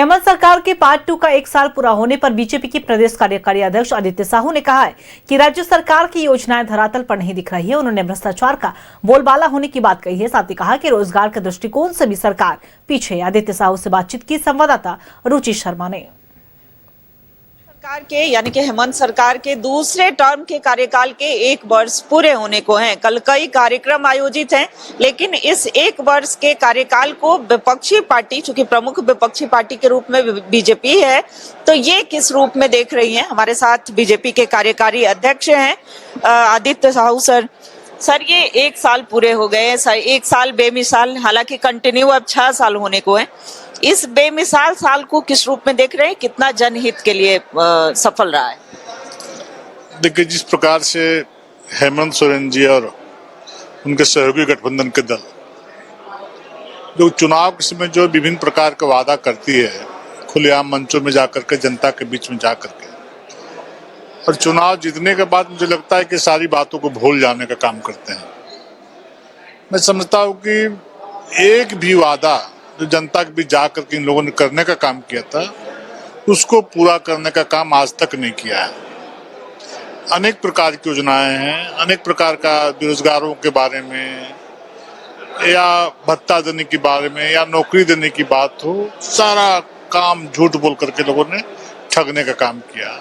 हेमंत सरकार के पार्ट 2 का 1 साल पूरा होने पर बीजेपी की प्रदेश कार्यकारी अध्यक्ष आदित्य साहू ने कहा है कि राज्य सरकार की योजनाएं धरातल पर नहीं दिख रही है। उन्होंने भ्रष्टाचार का बोलबाला होने की बात कही है। साथ ही कहा कि रोजगार के दृष्टिकोण से भी सरकार पीछे है। आदित्य साहू से बातचीत की संवाददाता रुचि शर्मा ने। सरकार के यानी कि हेमंत सरकार के दूसरे टर्म के कार्यकाल के 1 वर्ष पूरे होने को हैं। कल कई कार्यक्रम आयोजित हैं, लेकिन इस 1 वर्ष के कार्यकाल को विपक्षी पार्टी, चूंकि प्रमुख विपक्षी पार्टी के रूप में बीजेपी है, तो ये किस रूप में देख रही हैं। हमारे साथ बीजेपी के कार्यकारी अध्यक्ष हैं आदित्य साहू सर। सर, ये 1 साल पूरे हो गए हैं सर, 1 साल बेमिसाल, हालांकि कंटिन्यू अब 6 साल होने को है। इस बेमिसाल साल को किस रूप में देख रहे हैं, कितना जनहित के लिए सफल रहा है? देखिए, जिस प्रकार से हेमंत सोरेन जी और उनके सहयोगी गठबंधन के दल जो चुनाव के समय जो विभिन्न प्रकार का वादा करती है, खुलेआम मंचों में जाकर के, जनता के बीच में जाकर के, और चुनाव जीतने के बाद मुझे लगता है कि सारी बातों को भूल जाने का काम करते हैं। मैं समझता हूँ कि एक भी वादा जो जनता के बीच जाकर के इन लोगों ने करने का काम किया था, उसको पूरा करने का काम आज तक नहीं किया है। अनेक प्रकार की योजनाएं हैं, अनेक प्रकार का बेरोजगारों के बारे में या भत्ता देने के बारे में या नौकरी देने की बात हो, सारा काम झूठ बोल करके लोगों ने ठगने का काम किया।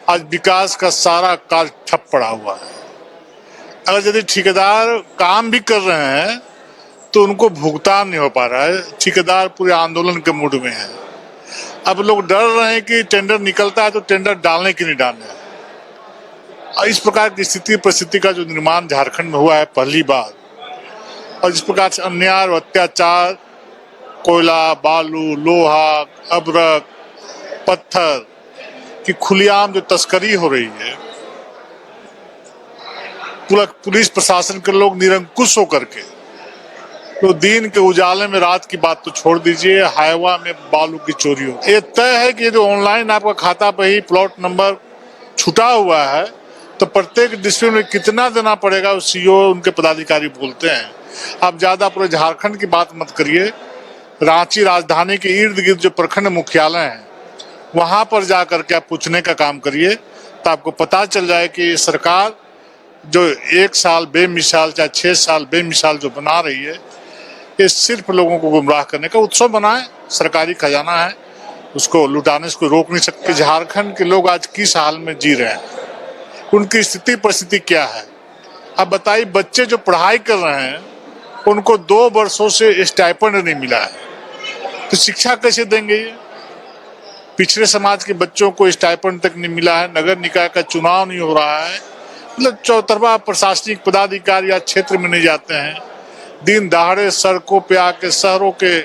आज विकास का सारा कार्य ठप पड़ा हुआ है। अगर यदि ठेकेदार काम भी कर रहे हैं तो उनको भुगतान नहीं हो पा रहा है। ठेकेदार पूरे आंदोलन के मूड में है। अब लोग डर रहे हैं कि टेंडर निकलता है तो टेंडर डालने की नहीं डालने। और इस प्रकार की स्थिति परिस्थिति का जो निर्माण झारखंड में हुआ है पहली बार, और जिस प्रकार से अन्याय और अत्याचार, कोयला, बालू, लोहा, अबरक, पत्थर की खुलेआम जो तस्करी हो रही है, पूरा पुलिस प्रशासन के लोग निरंकुश होकर के, तो दिन के उजाले में रात की बात तो छोड़ दीजिए, हाईवा में बालू की चोरी हो। ये तय है कि जो ऑनलाइन आपका खाता पे ही प्लॉट नंबर छुटा हुआ है, तो प्रत्येक डिस्ट्रिक्ट में कितना देना पड़ेगा, सीईओ उनके पदाधिकारी बोलते हैं। आप ज्यादा पूरे झारखंड की बात मत करिए। रांची राजधानी के इर्द गिर्द जो प्रखंड मुख्यालय हैं, वहां पर जाकर के आप पूछने का काम करिए, तो आपको पता चल जाए कि सरकार जो 1 साल बेमिसाल, चाहे 6 साल बेमिसाल जो बना रही है, ये सिर्फ लोगों को गुमराह करने का उत्सव बनाए। सरकारी खजाना है, उसको लुटाने से कोई रोक नहीं सकते। झारखंड के लोग आज किस हाल में जी रहे हैं, उनकी स्थिति परिस्थिति क्या है, अब बताइए। बच्चे जो पढ़ाई कर रहे हैं उनको 2 वर्षों से स्टाइपेंड नहीं मिला है, तो शिक्षा कैसे देंगे ये? पिछड़े समाज के बच्चों को स्टाइपेंड तक नहीं मिला है। नगर निकाय का चुनाव नहीं हो रहा है, मतलब चौतरफा प्रशासनिक पदाधिकारी या क्षेत्र में नहीं जाते हैं। दिन दहाड़े सड़कों पे आके शहरों के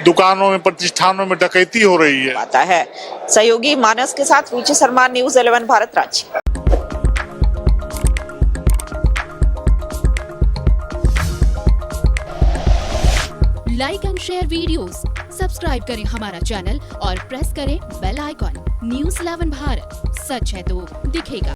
दुकानों में, प्रतिष्ठानों में डकैती हो रही है। आता है सहयोगी मानस के साथ Ruchi Sharma, news 11 Bharat, Ranchi. Like and share videos, subscribe करें हमारा चैनल और प्रेस करें बेल आइकॉन। न्यूज़ 11 भारत, सच है तो दिखेगा।